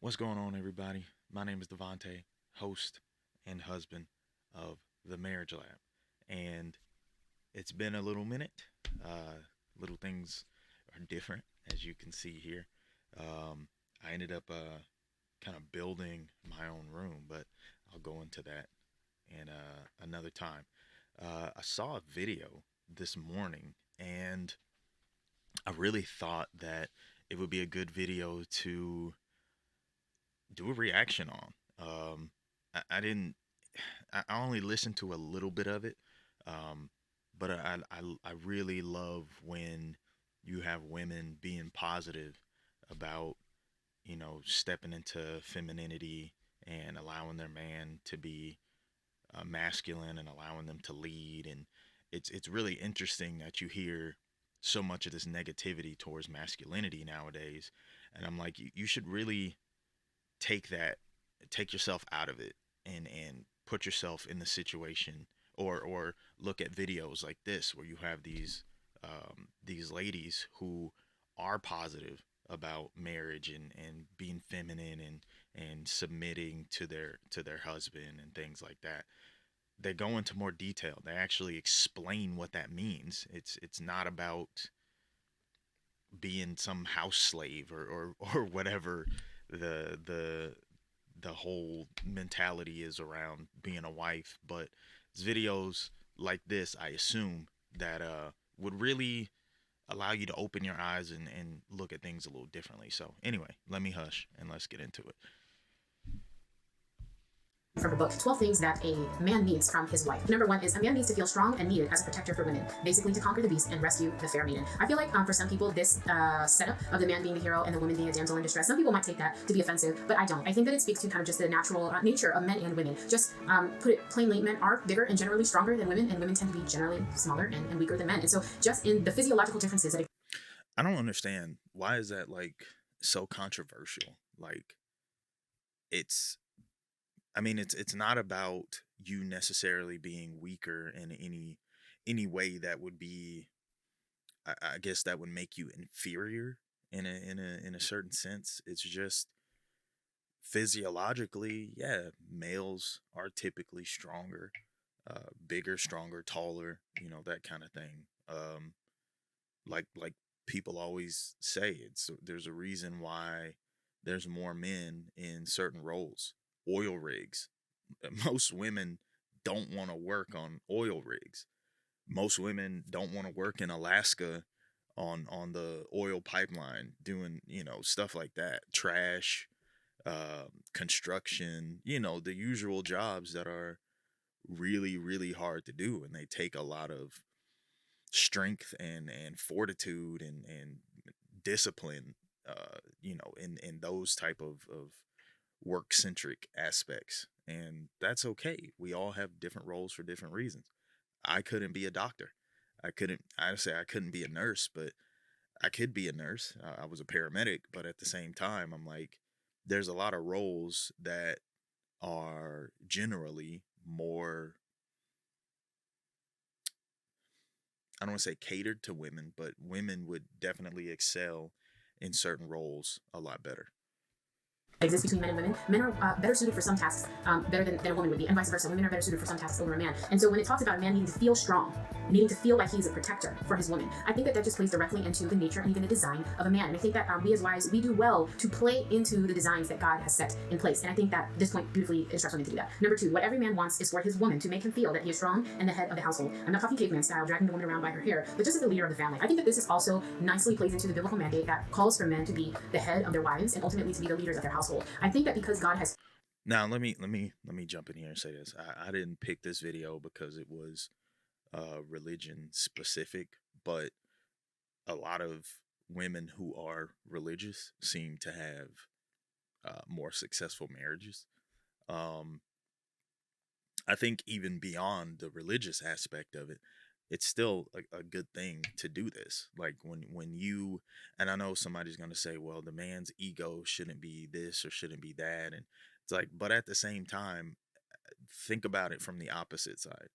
What's going on, everybody? My name is Devonte, host and husband of the Marriage Lab, and it's been a little minute. Little things are different, as you can see here. I ended up kind of building my own room, but I'll go into that in another time. I saw a video this morning, and I really thought that it would be a good video to do a reaction on. I didn't. I only listened to a little bit of it, um, but I really love when you have women being positive about stepping into femininity and allowing their man to be masculine and allowing them to lead. And it's really interesting that you hear so much of this negativity towards masculinity nowadays. And I'm like, you should really take that take yourself out of it and put yourself in the situation, or look at videos like this where you have these ladies who are positive about marriage and being feminine and submitting to their husband and things like that. They go into more detail. They actually explain what that means. It's not about being some house slave or whatever the the whole mentality is around being a wife. But it's videos like this, I assume, that would really allow you to open your eyes and look at things a little differently. So anyway, let me hush and let's get into it. From her book, 12 Things That a Man Needs from His Wife. Number one is a man needs to feel strong and needed as a protector for women, basically to conquer the beast and rescue the fair maiden. I feel like for some people, this setup of the man being the hero and the woman being a damsel in distress, some people might take that to be offensive, but I don't. I think that it speaks to kind of just the natural nature of men and women. Just put it plainly, men are bigger and generally stronger than women, and women tend to be generally smaller and weaker than men. And so just in the physiological differences that I don't understand, why is that like so controversial? Like, it's it's not about you necessarily being weaker in any way that would be, I guess, that would make you inferior in a certain sense. It's just physiologically, yeah, males are typically stronger, bigger, stronger, taller, that kind of thing. Like people always say, there's a reason why there's more men in certain roles. Oil rigs. Most women don't want to work on oil rigs. Most women don't want to work in Alaska on the oil pipeline doing stuff like that, trash, construction, the usual jobs that are really really hard to do, and they take a lot of strength and fortitude and discipline, in those type of work centric aspects. And that's okay. We all have different roles for different reasons. I couldn't be a doctor. I say I couldn't be a nurse, but I could be a nurse. I was a paramedic, but at the same time, I'm like, there's a lot of roles that are generally more, I don't want to say catered to women, but women would definitely excel in certain roles a lot better. exists between men and women. Men are better suited for some tasks better than a woman would be, and vice versa. Women are better suited for some tasks over a man. And so when it talks about a man needing to feel strong, needing to feel like he's a protector for his woman, I think that that just plays directly into the nature and even the design of a man. And I think that we as wives, we do well to play into the designs that God has set in place. And I think that this point beautifully instructs women to do that. Number two, what every man wants is for his woman to make him feel that he is strong and the head of the household. I'm not talking caveman style, dragging the woman around by her hair, but just as the leader of the family. I think that this is also nicely plays into the biblical mandate that calls for men to be the head of their wives and ultimately to be the leaders of their household. I think that because God has Now let me jump in here and say this. I didn't pick this video because it was religion specific, but a lot of women who are religious seem to have more successful marriages. Um, I think even beyond the religious aspect of it, it's still a good thing to do this. Like when you, and I know somebody's gonna say, well, the man's ego shouldn't be this or shouldn't be that, and it's like, but at the same time, think about it from the opposite side.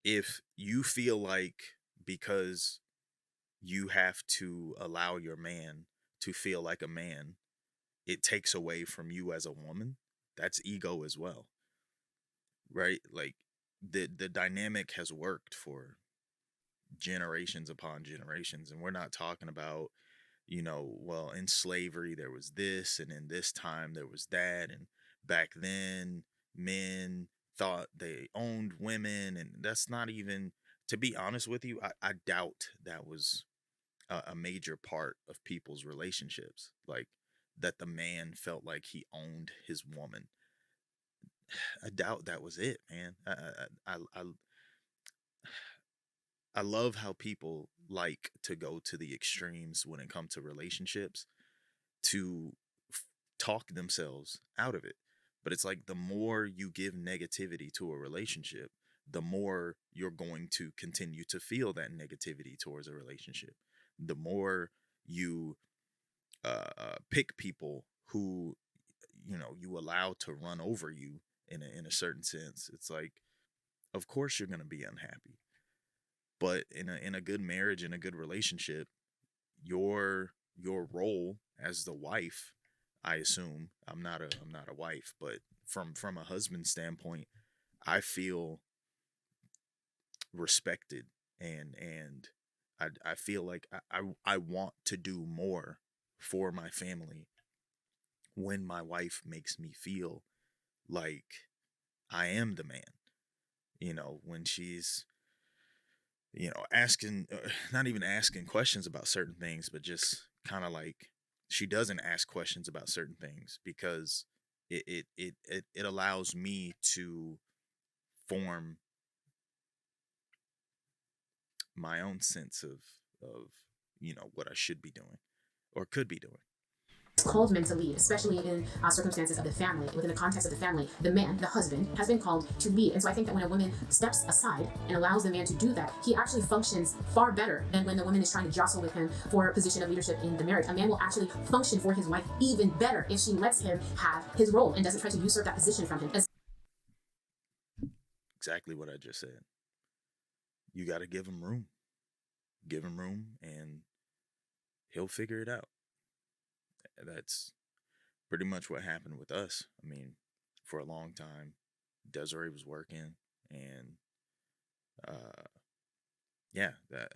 If you feel like, because you have to allow your man to feel like a man, it takes away from you as a woman, that's ego as well, right? Like the dynamic has worked for generations upon generations, and we're not talking about, well, in slavery there was this, and in this time there was that, and back then men thought they owned women, and that's not even, to be honest with you, I doubt that was a major part of people's relationships, like that the man felt like he owned his woman. I doubt that was it, man. I love how people like to go to the extremes when it comes to relationships to talk themselves out of it. But it's like the more you give negativity to a relationship, the more you're going to continue to feel that negativity towards a relationship. The more you pick people who, you allow to run over you in a certain sense. It's like, of course you're going to be unhappy. But in a good marriage, in a good relationship, your role as the wife, I assume, I'm not a wife, but from a husband standpoint, I feel respected, and I feel like I want to do more for my family when my wife makes me feel like I am the man. When she's, asking, not even asking questions about certain things, but just kind of like, she doesn't ask questions about certain things because it allows me to form my own sense of what I should be doing or could be doing. Called men to lead, especially in circumstances of the family, within the context of the family. The man, the husband, has been called to lead. And so I think that when a woman steps aside and allows the man to do that, he actually functions far better than when the woman is trying to jostle with him for a position of leadership in the marriage. A man will actually function for his wife even better if she lets him have his role and doesn't try to usurp that position from him. Exactly what I just said. You got to give him room. Give him room, and he'll figure it out. That's pretty much what happened with us. I mean, for a long time, Desiree was working, and uh, yeah,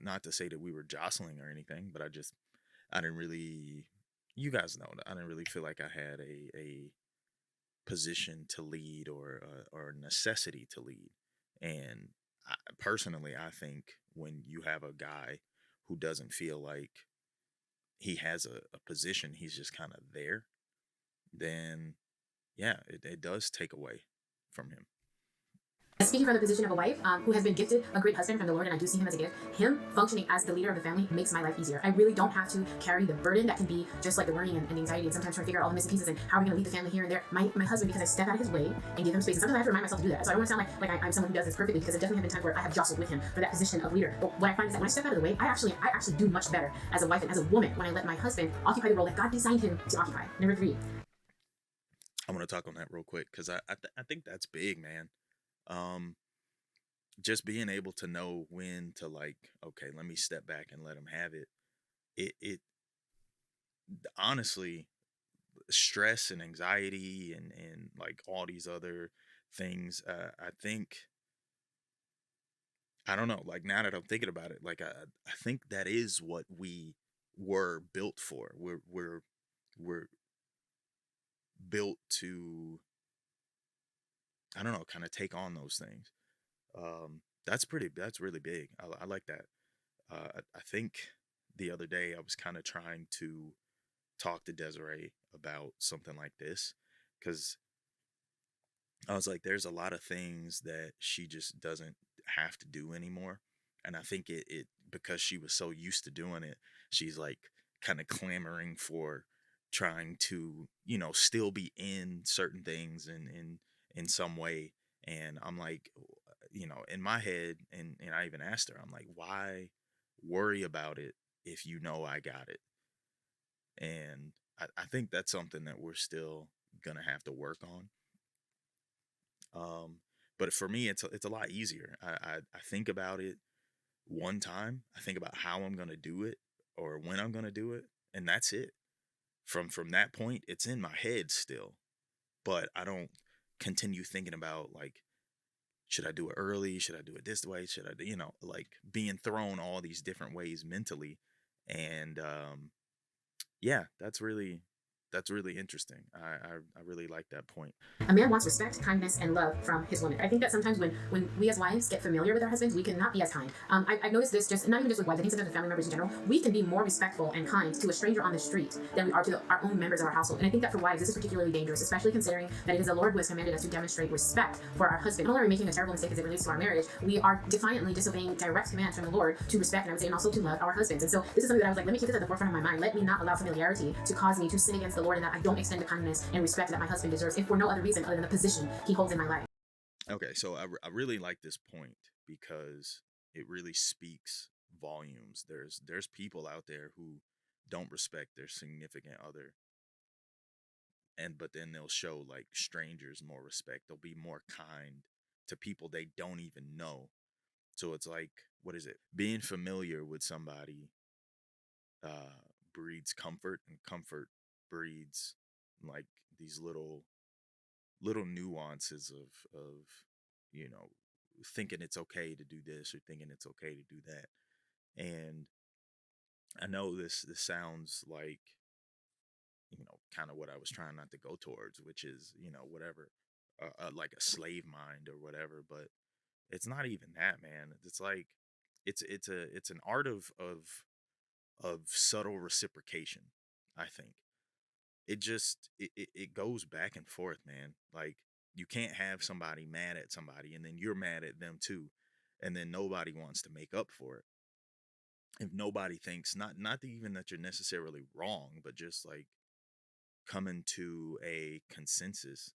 not to say that we were jostling or anything, but I didn't really, you guys know that I didn't really feel like I had a position to lead or necessity to lead. And personally, I think when you have a guy who doesn't feel like he has a position, he's just kind of there, then yeah, it does take away from him. Speaking from the position of a wife who has been gifted a great husband from the Lord, and I do see him as a gift, him functioning as the leader of the family makes my life easier. I really don't have to carry the burden that can be just like the worrying and anxiety, and sometimes trying to figure out all the missing pieces and how are we going to lead the family here and there. My husband, because I step out of his way and give him space, and sometimes I have to remind myself to do that. So I don't want to sound like I'm someone who does this perfectly, because there definitely have been times where I have jostled with him for that position of leader. But what I find is that when I step out of the way, I actually do much better as a wife and as a woman when I let my husband occupy the role that God designed him to occupy. Number 3. I want to talk on that real quick because I think that's big, man. Um, just being able to know when to, like, okay, let me step back and let him have it. It honestly, stress and anxiety and like all these other things. I think, I don't know. Like, now that I'm thinking about it, like I think that is what we were built for. We're built to, I don't know, kind of take on those things. That's really big. I like that. I think the other day I was kind of trying to talk to Desiree about something like this because I was like, there's a lot of things that she just doesn't have to do anymore. And I think it because she was so used to doing it, she's like kind of clamoring for trying to, still be in certain things in some way. And I'm like, in my head, and I even asked her, I'm like, why worry about it if you know I got it? And I think that's something that we're still gonna have to work on. Um, but for me, it's a lot easier. I think about it one time. I think about how I'm gonna do it or when I'm gonna do it, and that's it. from that point, it's in my head still, but I don't continue thinking about like, should I do it early? Should I do it this way? Should I, like being thrown all these different ways mentally. And yeah, that's really interesting. I really like that point. A man wants respect, kindness, and love from his woman. I think that sometimes when we as wives get familiar with our husbands, we can not be as kind. I've noticed this just not even just with wives. I think sometimes with family members in general, we can be more respectful and kind to a stranger on the street than we are to our own members of our household. And I think that for wives, this is particularly dangerous, especially considering that it is the Lord who has commanded us to demonstrate respect for our husband. Not only are we making a terrible mistake as it relates to our marriage, we are defiantly disobeying direct commands from the Lord to respect, and I would say, and also to love our husbands. And so this is something that I was like, let me keep this at the forefront of my mind. Let me not allow familiarity to cause me to sin against the Lord, and that I don't extend the kindness and respect that my husband deserves, if for no other reason other than the position he holds in my life. Okay, so I really like this point because it really speaks volumes. There's people out there who don't respect their significant other, and but then they'll show like strangers more respect. They'll be more kind to people they don't even know. So it's like, what is it? Being familiar with somebody breeds comfort, and comfort breeds like these little nuances of you know thinking it's okay to do this or thinking it's okay to do that. And I know this sounds like kind of what I was trying not to go towards, which is whatever, like a slave mind or whatever. But it's not even that, man. It's like it's an art of subtle reciprocation. I think it goes back and forth, man. Like, you can't have somebody mad at somebody and then you're mad at them too, and then nobody wants to make up for it. If nobody thinks, not even that you're necessarily wrong, but just like coming to a consensus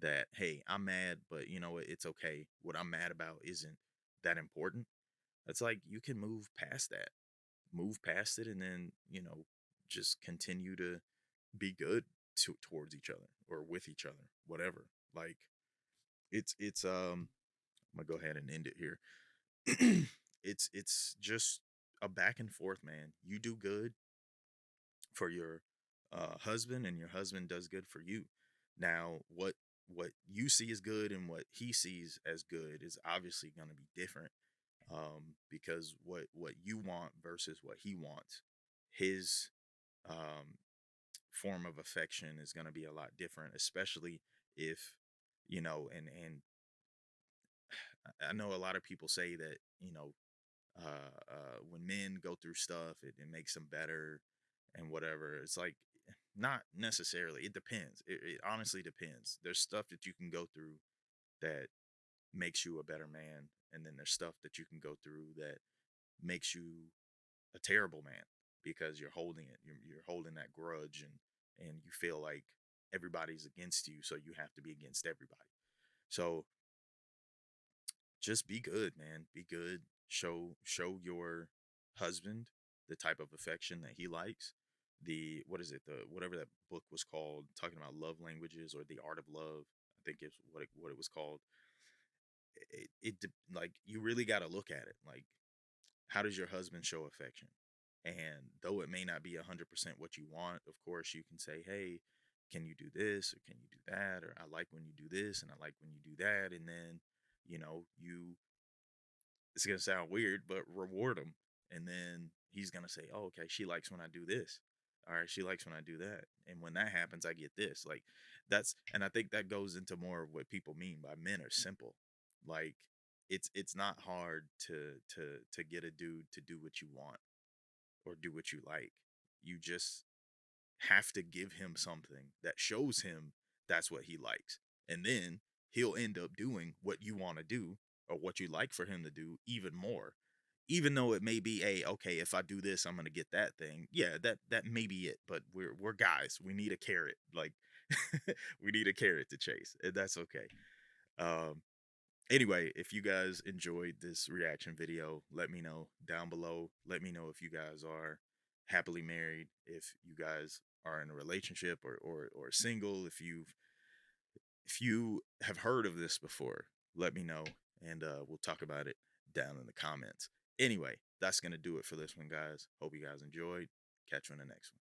that, hey, I'm mad, but you know what, it's okay. What I'm mad about isn't that important. It's like you can move past that, move past it, and then just continue to be good towards each other or with each other, whatever. Like, it's I'm gonna go ahead and end it here. It's just a back and forth, man. You do good for your husband, and your husband does good for you. Now, what you see as good and what he sees as good is obviously going to be different, because what you want versus what he wants, his um, form of affection is going to be a lot different, especially if and I know a lot of people say that when men go through stuff, it makes them better and whatever. It's like, not necessarily. It depends. It honestly depends. There's stuff that you can go through that makes you a better man, and then there's stuff that you can go through that makes you a terrible man because you're holding it. You're holding that grudge, and you feel like everybody's against you, so you have to be against everybody. So just be good, man. Be good. Show your husband the type of affection that he likes. The what is it? The whatever that book was called, talking about love languages or the art of love. I think is what it was called. Like, you really got to look at it. Like, how does your husband show affection? And though it may not be 100% what you want, of course you can say, hey, can you do this or can you do that, or I like when you do this and I like when you do that. And then you it's gonna sound weird, but reward him. And then he's gonna say, oh, okay, she likes when I do this. All right, she likes when I do that. And when that happens, I get this. Like, and I think that goes into more of what people mean by men are simple. Like, it's not hard to get a dude to do what you want or do what you like. You just have to give him something that shows him that's what he likes. And then he'll end up doing what you want to do or what you like for him to do even more. Even though it may be okay, if I do this, I'm gonna get that thing. Yeah, that may be it, but we're guys. We need a carrot. Like, we need a carrot to chase. And that's okay. Um anyway, if you guys enjoyed this reaction video, let me know down below. Let me know if you guys are happily married, if you guys are in a relationship or single. If you have heard of this before, let me know, and we'll talk about it down in the comments. Anyway, that's gonna do it for this one, guys. Hope you guys enjoyed. Catch you in the next one.